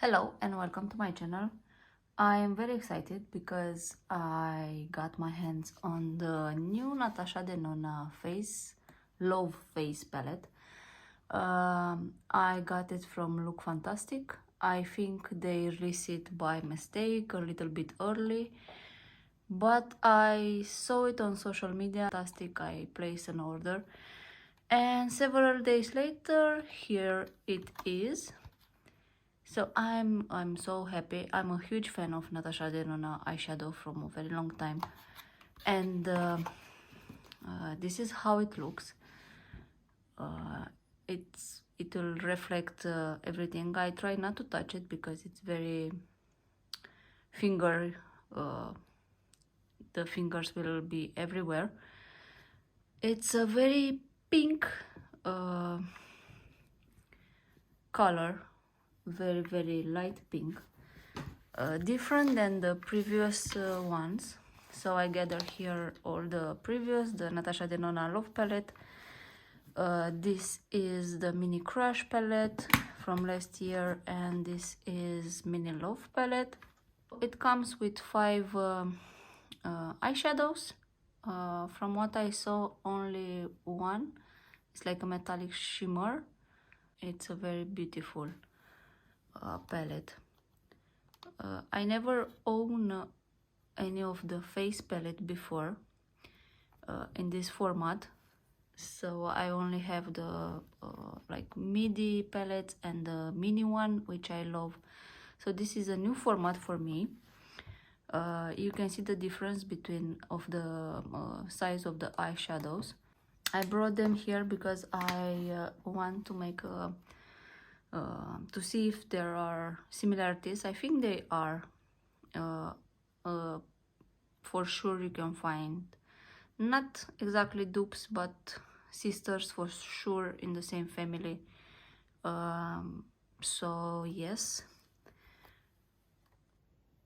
Hello and welcome to my channel. I am very excited because I got my hands on the new NATASHA DENONA Love Face palette. I got it from Look Fantastic. I think they released it by mistake a little bit early, but I saw it on social media. Fantastic, I placed an order, and several days later, here it is. So I'm so happy. I'm a huge fan of NATASHA DENONA eyeshadow from a very long time, and this is how it looks. It will reflect everything. I try not to touch it because it's very the fingers will be everywhere. It's a very pink color, very light pink, different than the previous ones. So I gather here all the previous, the NATASHA DENONA Love palette. This is the Mini Crush palette from last year, and this is Mini Love palette. It comes with 5 eyeshadows. From what I saw, only one. It's like a metallic shimmer. It's a very beautiful palette. I never own any of the face palette before in this format, so I only have the like midi palettes and the mini one, which I love. So this is a new format for me. You can see the difference between the size of the eyeshadows. I brought them here because I want to make a to see if there are similarities. I think they are. For sure you can find not exactly dupes, but sisters for sure in the same family. So yes,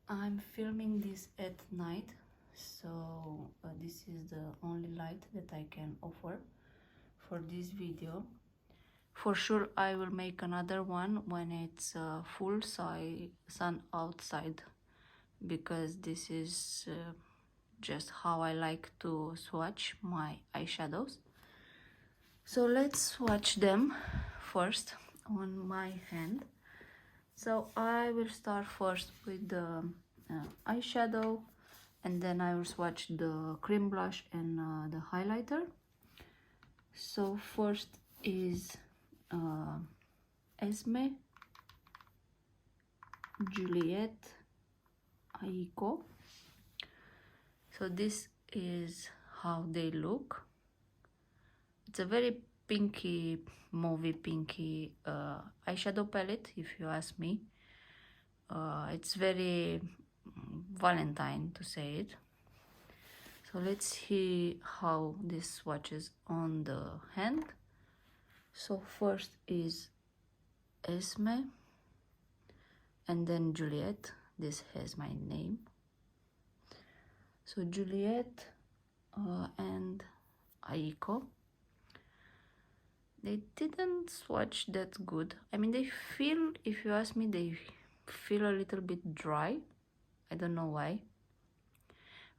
I'm filming this at night, so this is the only light that I can offer for this video. For sure I will make another one when it's full sun outside, because this is just how I like to swatch my eyeshadows. So let's swatch them first on my hand. So I will start first with the eyeshadow, and then I will swatch the cream blush and the highlighter. So first is Esme, Juliet, Aiko. So this is how they look. It's a very pinky, mauvey pinky eyeshadow palette, if you ask me. It's very Valentine, to say it. So let's see how this swatches on the hand. So first is Esme, and then Juliet. This has my name. So Juliet and Aiko, they didn't swatch that good. I mean, they feel, if you ask me, they feel a little bit dry. I don't know why.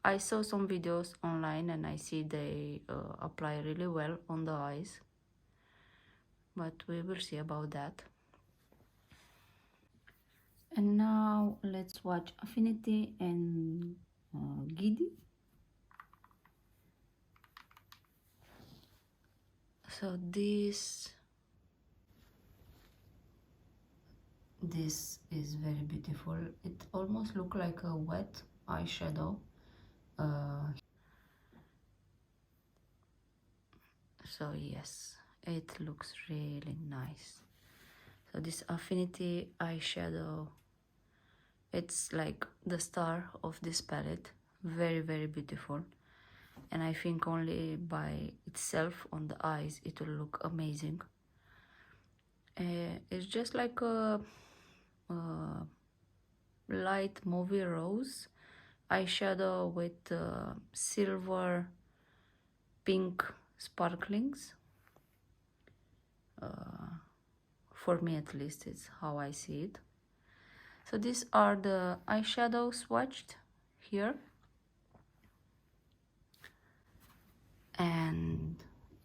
I saw some videos online and I see they apply really well on the eyes, but we will see about that. And now let's watch Affinity and Giddy. So this is very beautiful. It almost looks like a wet eyeshadow. So yes, it looks really nice. So this Affinity eyeshadow, it's like the star of this palette. Very beautiful, and I think only by itself on the eyes it will look amazing. It's just like a light movie rose eyeshadow with silver pink sparklings. For me at least, it's how I see it. So these are the eyeshadows swatched here, and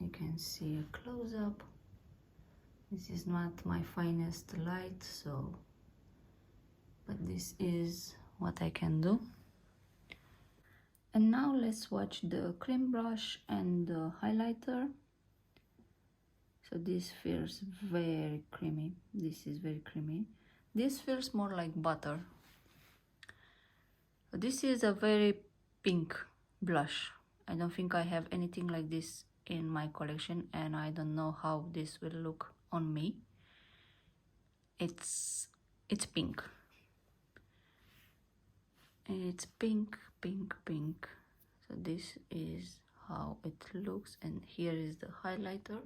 you can see a close-up. This is not my finest light, so but this is what I can do. And now let's swatch the cream brush and the highlighter. So this feels very creamy. This is very creamy. This feels more like butter. This is a very pink blush. I don't think I have anything like this in my collection, and I don't know how this will look on me. It's pink. It's pink, pink, pink. So this is how it looks, and here is the highlighter.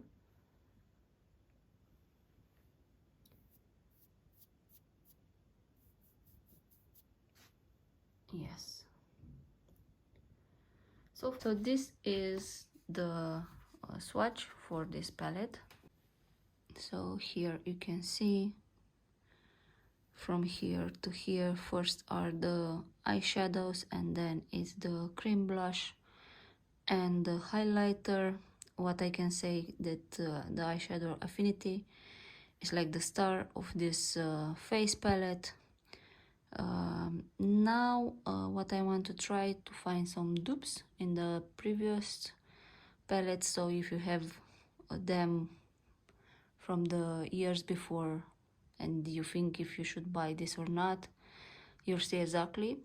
Yes. So this is the swatch for this palette. So here you can see from here to here, first are the eyeshadows, and then is the cream blush and the highlighter. What I can say that the eyeshadow affinity is like the star of this face palette. Now what I want to try to find some dupes in the previous palettes, so if you have them from the years before and you think if you should buy this or not, you'll see exactly.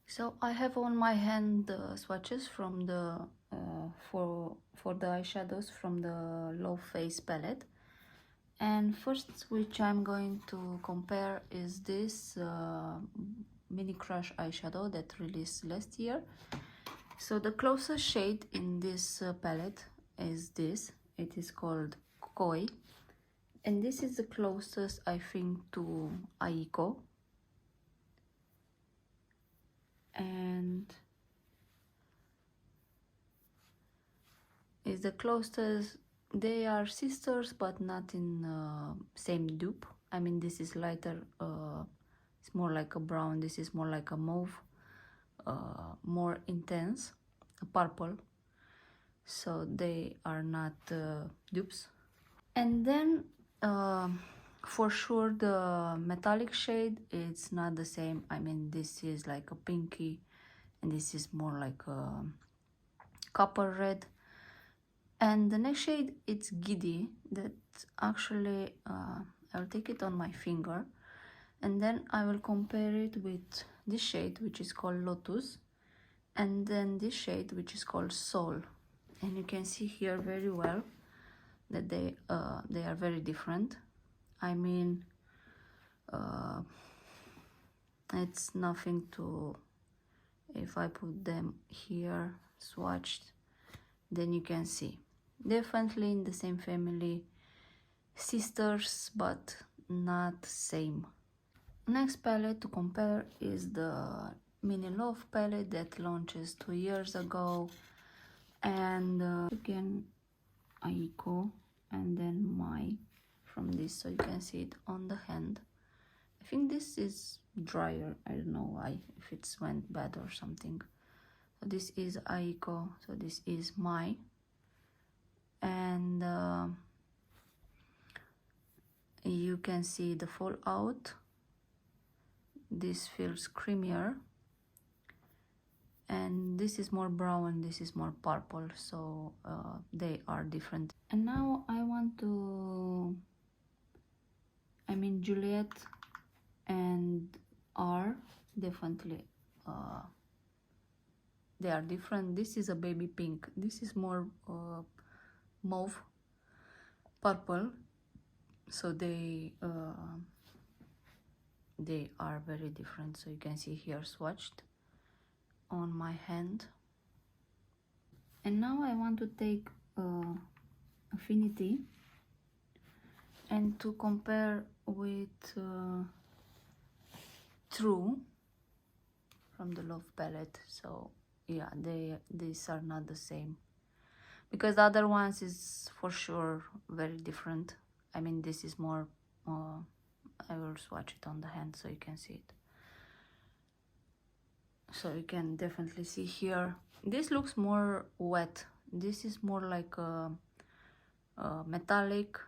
So I have on my hand the swatches from the for the eyeshadows from the Low Face palette. And first, which I'm going to compare, is this Mini Crush eyeshadow that released last year. So the closest shade in this palette is this. It is called Koi, and this is the closest, I think, to Aiko. And is the closest. They are sisters, but not in same dupe. I mean, this is lighter, it's more like a brown, this is more like a mauve, more intense, a purple. So they are not dupes. And then for sure the metallic shade, it's not the same. I mean, this is like a pinky, and this is more like a copper red. And the next shade, it's Giddy, that actually I'll take it on my finger, and then I will compare it with this shade, which is called Lotus, and then this shade, which is called Soul. And you can see here very well that they are very different. I mean, it's nothing to, if I put them here swatched, then you can see definitely in the same family, sisters, but not same. Next palette to compare is the Mini Love palette that launches 2 years ago, and again Aiko, and then Mai from this, so you can see it on the hand. I think this is drier, I don't know why, if it's went bad or something. So this is Aiko, so this is Mai, and you can see the fallout. This feels creamier, and this is more brown, this is more purple, so they are different. And now I want to, I mean, Juliet and R, definitely they are different. This is a baby pink, this is more mauve purple, so they are very different. So you can see here swatched on my hand. And now I want to take Affinity and to compare with True from the Love palette. So yeah, these are not the same, because the other ones is for sure very different. I mean, this is more I will will swatch it on the hand so you can see it. So you can definitely see here, this looks more wet. This is more like a metallic.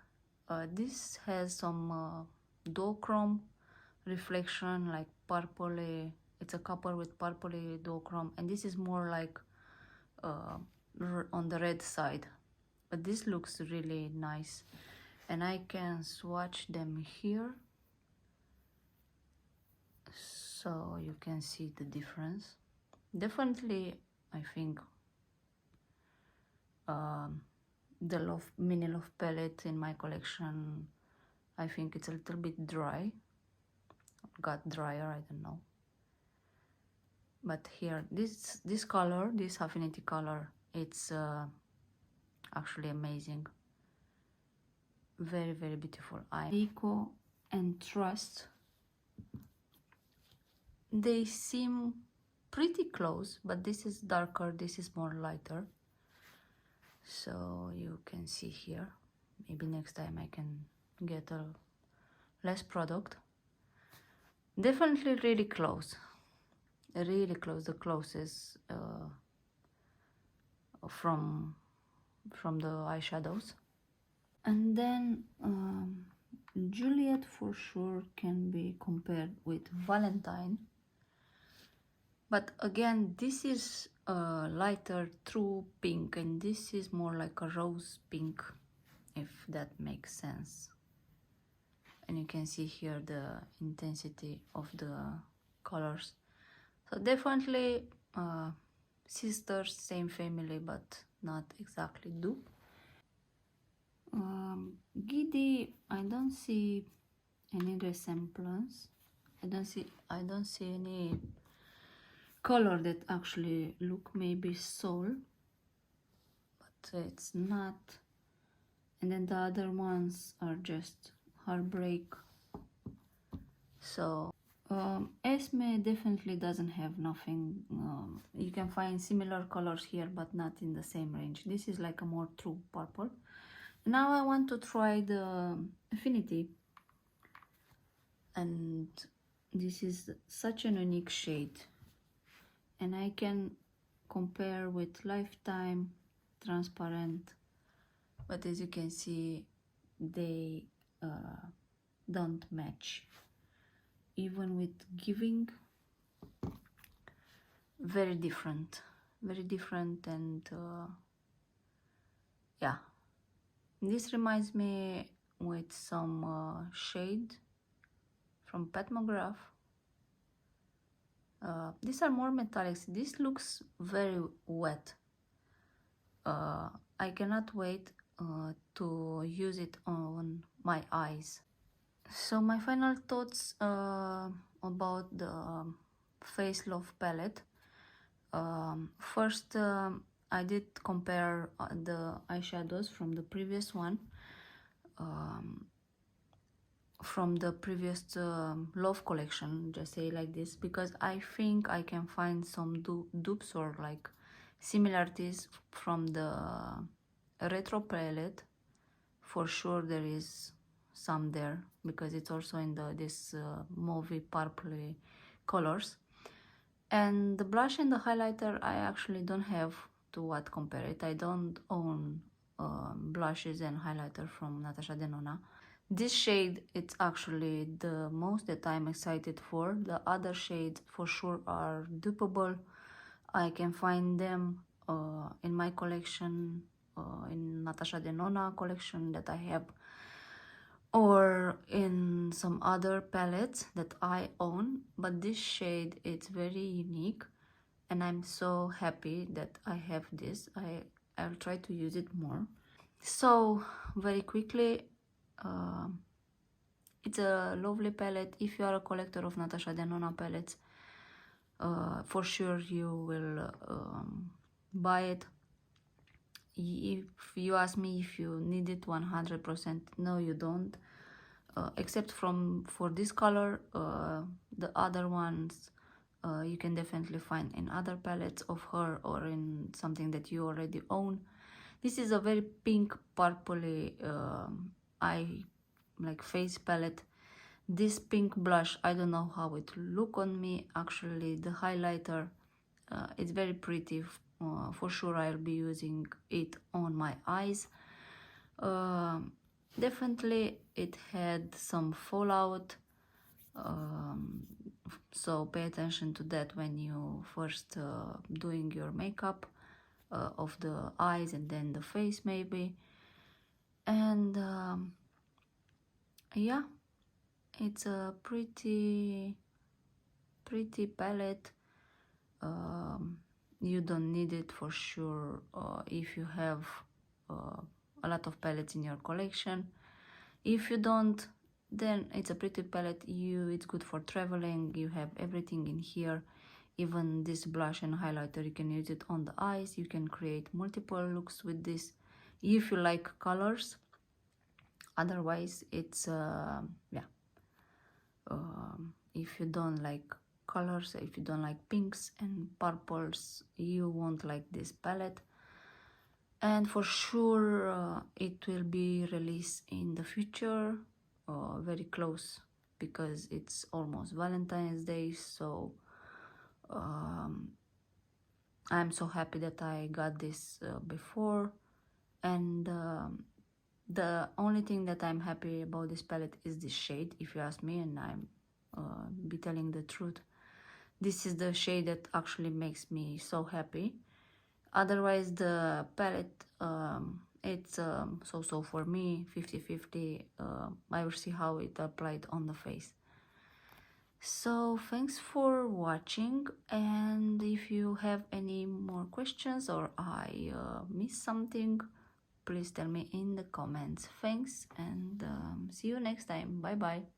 This has some duochrome reflection, like purpley. It's a copper with purpley duochrome, and this is more like on the red side. But this looks really nice, and I can swatch them here so you can see the difference. Definitely, I think the mini Love palette in my collection, I think it's a little bit dry, got drier, I don't know. But here, this color, this affinity color, it's actually amazing. Very, very beautiful. Eco and Trust, they seem pretty close, but this is darker, this is more lighter. So you can see here, maybe next time I can get a less product. Definitely really close, really close, the closest from the eyeshadows. And then Juliet for sure can be compared with Valentine, but again this is a lighter true pink, and this is more like a rose pink, if that makes sense. And you can see here the intensity of the colors. So definitely sisters, same family, but not exactly dupe. Giddy, I don't see any resemblance. I don't see any color that actually look maybe soul, but it's not. And then the other ones are just heartbreak. So Esme definitely doesn't have nothing. You can find similar colors here, but not in the same range. This is like a more true purple. Now I want to try the Affinity, and this is such an unique shade, and I can compare with Lifetime, Transparent, but as you can see, they don't match. Even with Giving, very different, and yeah. This reminds me with some shade from Patmograph. These are more metallics. This looks very wet. I cannot wait to use it on my eyes. So my final thoughts about the Face Love palette. First, I did compare the eyeshadows from the previous one, from the previous Love collection, just say like this, because I think I can find some dupes or like similarities from the Retro palette. For sure there is some there, because it's also in this mauvey purpley colors. And the blush and the highlighter, I actually don't have to what compare it. I don't own blushes and highlighter from NATASHA DENONA. This shade, it's actually the most that I'm excited for. The other shades for sure are dupeable. I can find them in my collection, in NATASHA DENONA collection that I have, or in some other palettes that I own. But this shade, it's very unique, and I'm so happy that I have this. I'll try to use it more. So very quickly, it's a lovely palette. If you are a collector of NATASHA DENONA palettes, for sure you will buy it. If you ask me if you need it 100%, no you don't, except for this color. The other ones you can definitely find in other palettes of her, or in something that you already own. This is a very pink purpley eye like face palette This pink blush, I don't know how it look on me. Actually, the highlighter, it's very pretty. For sure I'll be using it on my eyes. Definitely it had some fallout, so pay attention to that when you first doing your makeup of the eyes and then the face maybe. And yeah, it's a pretty palette. You don't need it for sure if you have a lot of palettes in your collection. If you don't, then it's a pretty palette. It's good for traveling. You have everything in here. Even this blush and highlighter, you can use it on the eyes. You can create multiple looks with this if you like colors. Otherwise, it's yeah, if you don't like colors, if you don't like pinks and purples, you won't like this palette. And for sure it will be released in the future, very close, because it's almost Valentine's Day. So I'm so happy that I got this before. And the only thing that I'm happy about this palette is this shade, if you ask me, and I'm be telling the truth. This is the shade that actually makes me so happy. Otherwise, the palette, it's so-so for me, 50-50. I will see how it applied on the face. So thanks for watching, and if you have any more questions or I missed something, please tell me in the comments. Thanks, and see you next time. Bye bye.